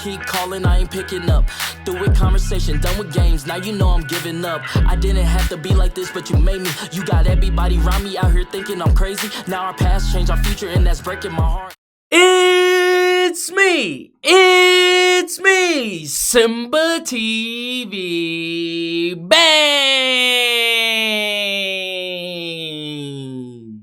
keep calling, I ain't picking up. Through with conversation, done with games, now you know I'm giving up. I didn't have to be like this, but you made me. You got everybody around me out here thinking I'm crazy. Now our past changed our future, and that's breaking my heart. It's me, SimbaTv, bang!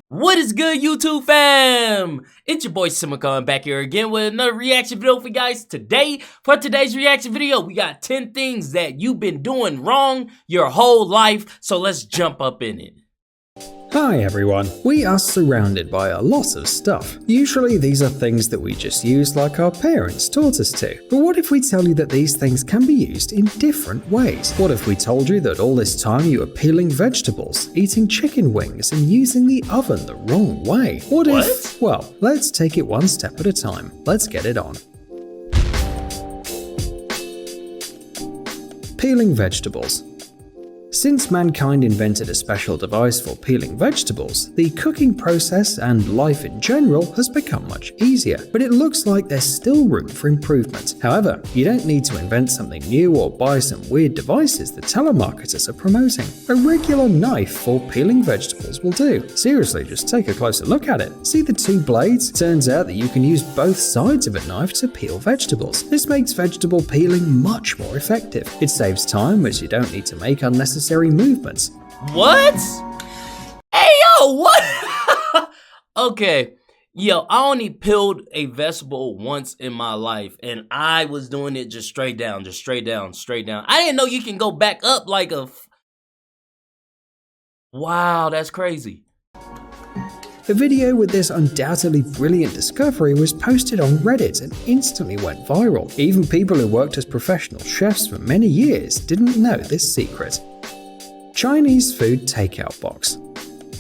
What is good, YouTube fam? It's your boy Simba coming back here again with another reaction video for you guys today. For today's reaction video, we got 10 things that you've been doing wrong your whole life, so let's jump up in it. Hi everyone, we are surrounded by a lot of stuff. Usually these are things that we just use like our parents taught us to. But what if we tell you that these things can be used in different ways? What if we told you that all this time you were peeling vegetables, eating chicken wings, and using the oven the wrong way? What if? Well, let's take it one step at a time. Let's get it on. Peeling vegetables. Since mankind invented a special device for peeling vegetables, the cooking process and life in general has become much easier, but it looks like there's still room for improvement. However, you don't need to invent something new or buy some weird devices the telemarketers are promoting. A regular knife for peeling vegetables will do. Seriously, just take a closer look at it. See the two blades? Turns out that you can use both sides of a knife to peel vegetables. This makes vegetable peeling much more effective. It saves time as you don't need to make unnecessary movements. What? Hey yo, what? Okay, yo, I only peeled a vegetable once in my life, and I was doing it just straight down, straight down. I didn't know you can go back up like a. Wow, that's crazy. The video with this undoubtedly brilliant discovery was posted on Reddit and instantly went viral. Even people who worked as professional chefs for many years didn't know this secret. Chinese food takeout box.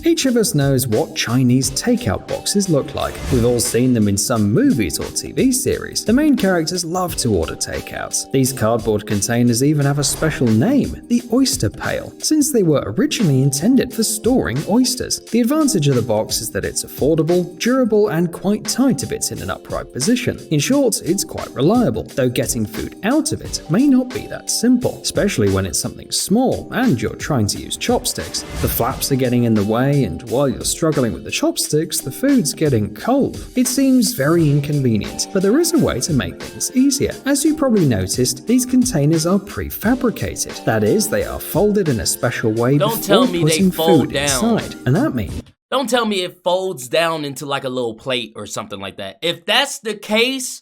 Each of us knows what Chinese takeout boxes look like. We've all seen them in some movies or TV series. The main characters love to order takeouts. These cardboard containers even have a special name, the oyster pail, since they were originally intended for storing oysters. The advantage of the box is that it's affordable, durable, and quite tight if it's in an upright position. In short, it's quite reliable, though getting food out of it may not be that simple, especially when it's something small and you're trying to use chopsticks. The flaps are getting in the way, and while you're struggling with the chopsticks, the food's getting cold. It seems very inconvenient, but there is a way to make things easier. As you probably noticed, these containers are prefabricated. That is, they are folded in a special way before putting food inside. And that means... Don't tell me it folds down into like a little plate or something like that. If that's the case,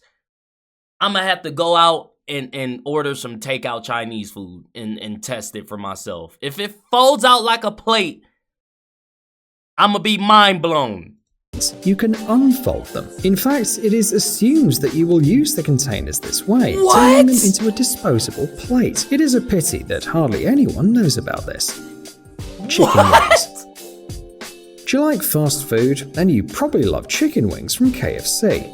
I'm gonna have to go out and order some takeout Chinese food and test it for myself. If it folds out like a plate, I'm gonna be mind blown. You can unfold them. In fact, it is assumed that you will use the containers this way, What? turning them into a disposable plate. It is a pity that hardly anyone knows about this. Chicken wings. Do you like fast food? Then you probably love chicken wings from KFC.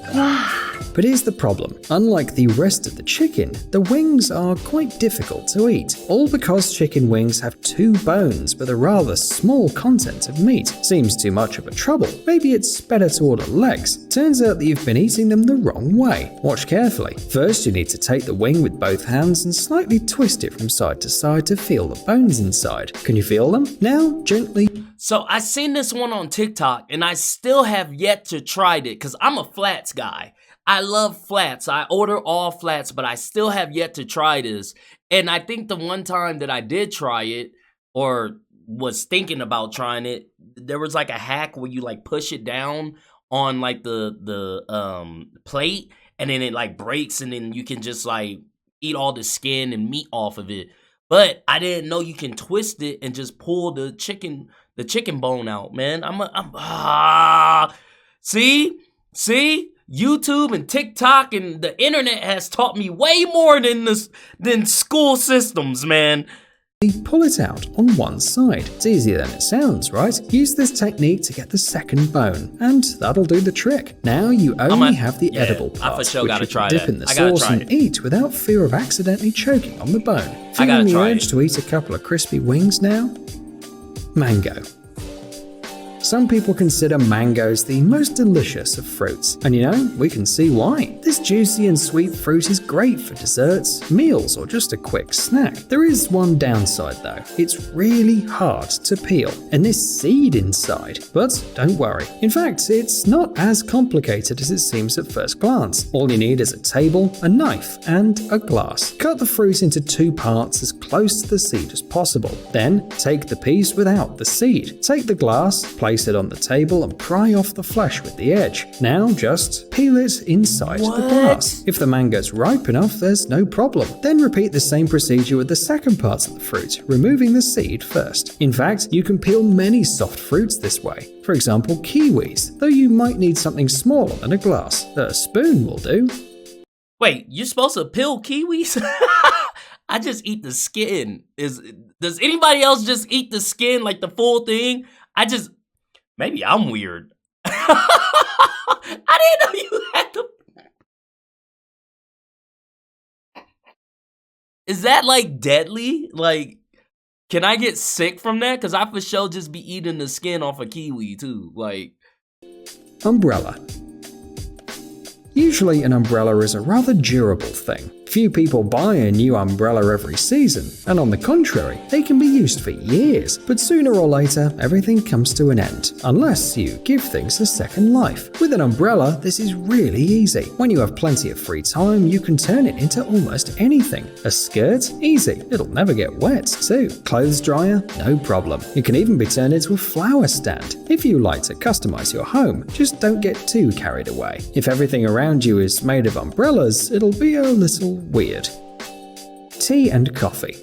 But here's the problem. Unlike the rest of the chicken, the wings are quite difficult to eat, all because chicken wings have 2 bones with a rather small content of meat. Seems too much of a trouble. Maybe it's better to order legs. Turns out that you've been eating them the wrong way. Watch carefully. First, you need to take the wing with both hands and slightly twist it from side to side to feel the bones inside. Can you feel them? Now, gently. So I seen this one on TikTok, and I still have yet to try it because I'm a flats guy. I love flats. I order all flats, but I still have yet to try this. And I think the one time that I did try it, or was thinking about trying it, there was like a hack where you like push it down on like the plate, and then it like breaks, and then you can just like eat all the skin and meat off of it. But I didn't know you can twist it and just pull the chicken bone out, man. See? YouTube and TikTok and the internet has taught me way more than school systems, man. Pull it out on one side. It's easier than it sounds, right? Use this technique to get the second bone, and that'll do the trick. Now you only have the edible part, which you can dip in the sauce and eat without fear of accidentally choking on the bone. Feeling the urge to eat a couple of crispy wings now? Mango. some people consider mangoes the most delicious of fruits. And you know, we can see why. This juicy and sweet fruit is great for desserts, meals, or just a quick snack. There is one downside though. It's really hard to peel, and this seed inside. But don't worry. In fact, it's not as complicated as it seems at first glance. All you need is a table, a knife, and a glass. Cut the fruit into 2 parts as close to the seed as possible. Then take the piece without the seed. Take the glass, place it on the table, and pry off the flesh with the edge. Now just peel it inside the glass. If the mango's ripe enough, there's no problem. Then repeat the same procedure with the second part of the fruit, removing the seed first. In fact, you can peel many soft fruits this way. For example, kiwis, though you might need something smaller than a glass. A spoon will do. Wait, you're supposed to peel kiwis? I just eat the skin. Does anybody else just eat the skin, like the full thing? Maybe I'm weird. I didn't know you had to. Is that like deadly? Like, can I get sick from that? Cause I for sure just be eating the skin off a kiwi too. Like, umbrella. Usually an umbrella is a rather durable thing. Few people buy a new umbrella every season, and on the contrary, they can be used for years. But sooner or later, everything comes to an end, unless you give things a second life. With an umbrella, this is really easy. When you have plenty of free time, you can turn it into almost anything. A skirt? Easy. It'll never get wet, too. Clothes dryer? No problem. It can even be turned into a flower stand. If you like to customize your home, just don't get too carried away. If everything around you is made of umbrellas, it'll be a little weird. Tea and coffee.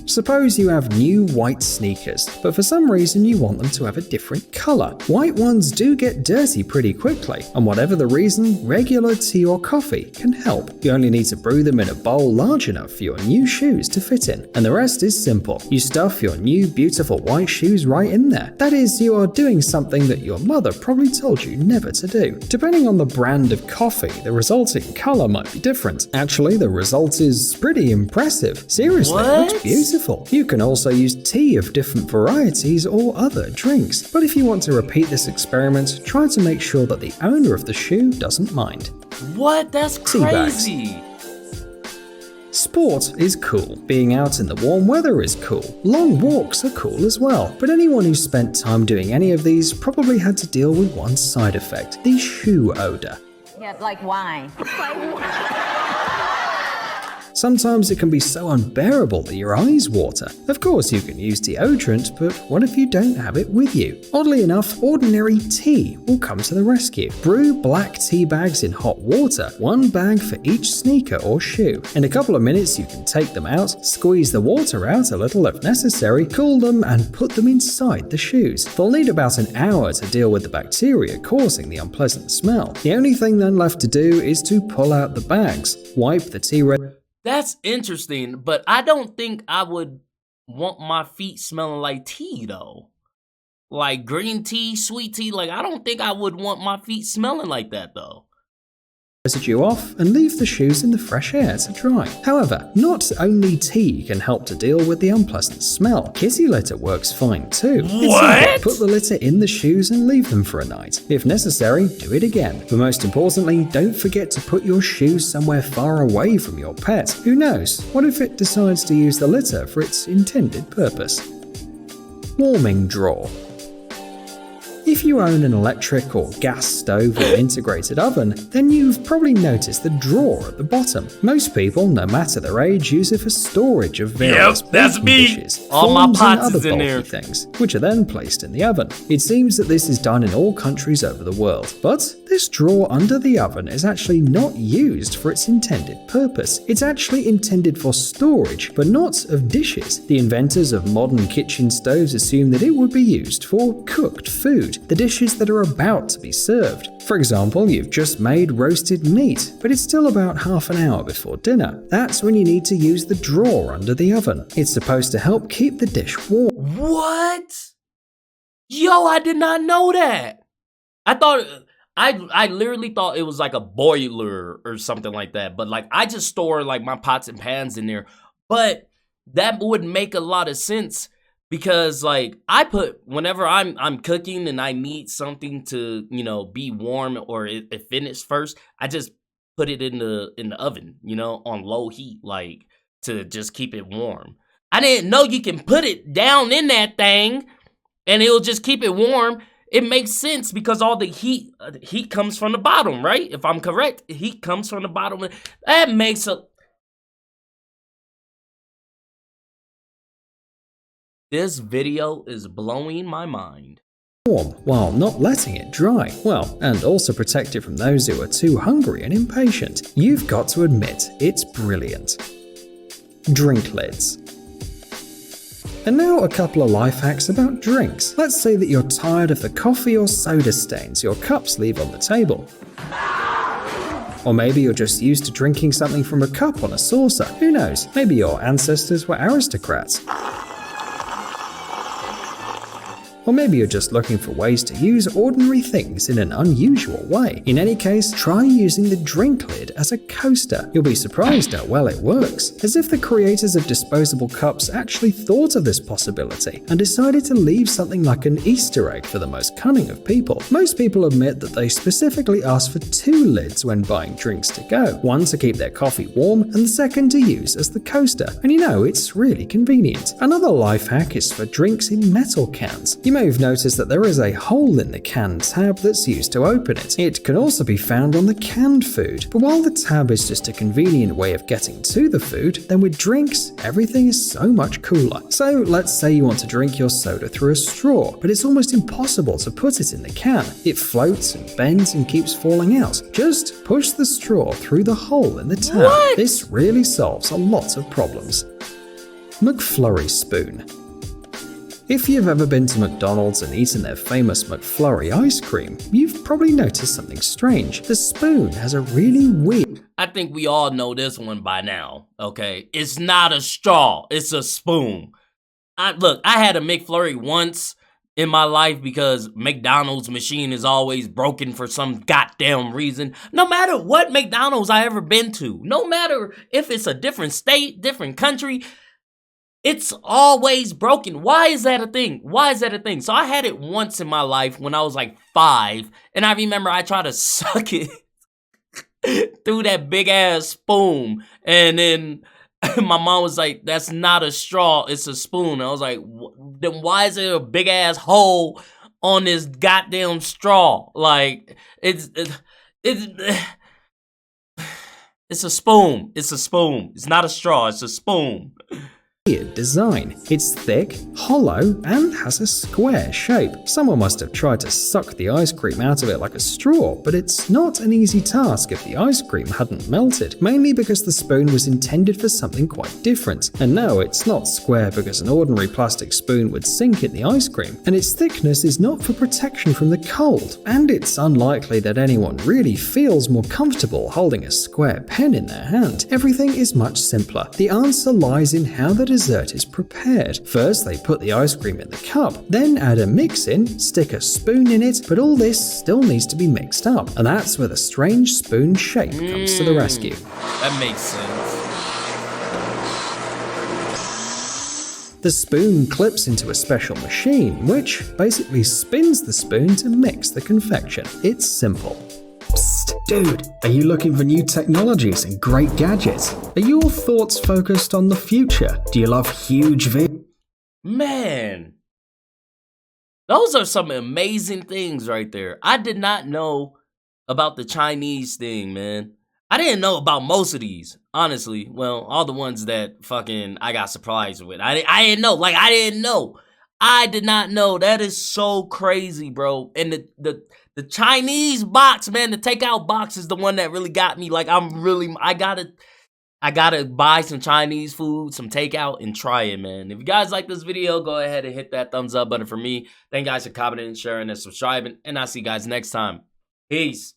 Suppose you have new white sneakers, but for some reason you want them to have a different color. White ones do get dirty pretty quickly, and whatever the reason, regular tea or coffee can help. You only need to brew them in a bowl large enough for your new shoes to fit in, and the rest is simple. You stuff your new beautiful white shoes right in there. That is, you are doing something that your mother probably told you never to do. Depending on the brand of coffee, the resulting color might be different. Actually, the result is pretty impressive. Seriously, it looks beautiful. You can also use tea of different varieties or other drinks, but if you want to repeat this experiment, try to make sure that the owner of the shoe doesn't mind. What? That's crazy. Sport is cool. Being out in the warm weather is cool. Long walks are cool as well. But anyone who spent time doing any of these probably had to deal with one side effect, the shoe odor. Yeah, like wine. Sometimes it can be so unbearable that your eyes water. Of course, you can use deodorant, but what if you don't have it with you? Oddly enough, ordinary tea will come to the rescue. Brew black tea bags in hot water, 1 bag for each sneaker or shoe. In a couple of minutes, you can take them out, squeeze the water out a little if necessary, cool them, and put them inside the shoes. They'll need about an hour to deal with the bacteria causing the unpleasant smell. The only thing then left to do is to pull out the bags, wipe the tea residue. That's interesting, but I don't think I would want my feet smelling like tea though. Like green tea, sweet tea, like I don't think I would want my feet smelling like that though. Residue off and leave the shoes in the fresh air to dry. However, not only tea can help to deal with the unpleasant smell, kitty litter works fine too. What? Put the litter in the shoes and leave them for a night. If necessary, do it again. But most importantly, don't forget to put your shoes somewhere far away from your pet. Who knows? What if it decides to use the litter for its intended purpose? Warming drawer. If you own an electric or gas stove or integrated oven, then you've probably noticed the drawer at the bottom. Most people, no matter their age, use it for storage of various baking dishes, all my forms, and pots other is in there. bulky things, which are then placed in the oven. It seems that this is done in all countries over the world, but this drawer under the oven is actually not used for its intended purpose. It's actually intended for storage, but not of dishes. The inventors of modern kitchen stoves assumed that it would be used for cooked food, the dishes that are about to be served. For example, you've just made roasted meat, but it's still about half an hour before dinner. That's when you need to use the drawer under the oven. It's supposed to help keep the dish warm. What? Yo, I did not know that. I literally thought it was like a boiler or something like that. But like I just store like my pots and pans in there. But that would make a lot of sense because like whenever I'm cooking and I need something to, you know, be warm or it finished first, I just put it in the oven, you know, on low heat, like to just keep it warm. I didn't know you can put it down in that thing and it'll just keep it warm. It makes sense because all the heat comes from the bottom, right? If I'm correct, heat comes from the bottom. That makes a... This video is blowing my mind. Warm while not letting it dry. Well, and also protect it from those who are too hungry and impatient. You've got to admit, it's brilliant. Drink lids. And now a couple of life hacks about drinks. Let's say that you're tired of the coffee or soda stains your cups leave on the table. Or maybe you're just used to drinking something from a cup on a saucer. Who knows? Maybe your ancestors were aristocrats. Or maybe you're just looking for ways to use ordinary things in an unusual way. In any case, try using the drink lid as a coaster. You'll be surprised how well it works. As if the creators of disposable cups actually thought of this possibility and decided to leave something like an Easter egg for the most cunning of people. Most people admit that they specifically ask for 2 lids when buying drinks to go. One to keep their coffee warm and the second to use as the coaster. And you know, it's really convenient. Another life hack is for drinks in metal cans. You may have noticed that there is a hole in the can tab that's used to open it. It can also be found on the canned food. But while the tab is just a convenient way of getting to the food, then with drinks, everything is so much cooler. So let's say you want to drink your soda through a straw, but it's almost impossible to put it in the can. It floats and bends and keeps falling out. Just push the straw through the hole in the tab. What? This really solves a lot of problems. McFlurry Spoon. If you've ever been to McDonald's and eaten their famous McFlurry ice cream, you've probably noticed something strange. The spoon has a really weird... I think we all know this one by now, okay? It's not a straw, it's a spoon. Look, I had a McFlurry once in my life because McDonald's machine is always broken for some goddamn reason. No matter what McDonald's I ever been to, no matter if it's a different state, different country, it's always broken. Why is that a thing? Why is that a thing? So I had it once in my life when I was like 5, and I remember I tried to suck it through that big ass spoon, and then my mom was like, "That's not a straw, it's a spoon." I was like, "Then why is there a big ass hole on this goddamn straw?" Like it's a spoon. It's a spoon. It's not a straw. It's a spoon. Design. It's thick, hollow, and has a square shape. Someone must have tried to suck the ice cream out of it like a straw, but it's not an easy task if the ice cream hadn't melted, mainly because the spoon was intended for something quite different. And no, it's not square because an ordinary plastic spoon would sink in the ice cream, and its thickness is not for protection from the cold. And it's unlikely that anyone really feels more comfortable holding a square pen in their hand. Everything is much simpler. The answer lies in how the dessert is prepared. First, they put the ice cream in the cup, then add a mix in, stick a spoon in it, but all this still needs to be mixed up, and that's where the strange spoon shape comes to the rescue. That makes sense. The spoon clips into a special machine, which basically spins the spoon to mix the confection. It's simple. Psst, dude, are you looking for new technologies and great gadgets? Are your thoughts focused on the future? Do you love huge Man, those are some amazing things right there. I did not know about the Chinese thing, man. I didn't know about most of these, honestly. Well, all the ones that fucking I got surprised with. I didn't know. Like, I didn't know. I did not know. That is so crazy, bro. And the Chinese box, man, the takeout box is the one that really got me. Like, I gotta buy some Chinese food, some takeout, and try it, man. If you guys like this video, go ahead and hit that thumbs up button for me. Thank you guys for commenting, sharing, and subscribing, and I'll see you guys next time. Peace.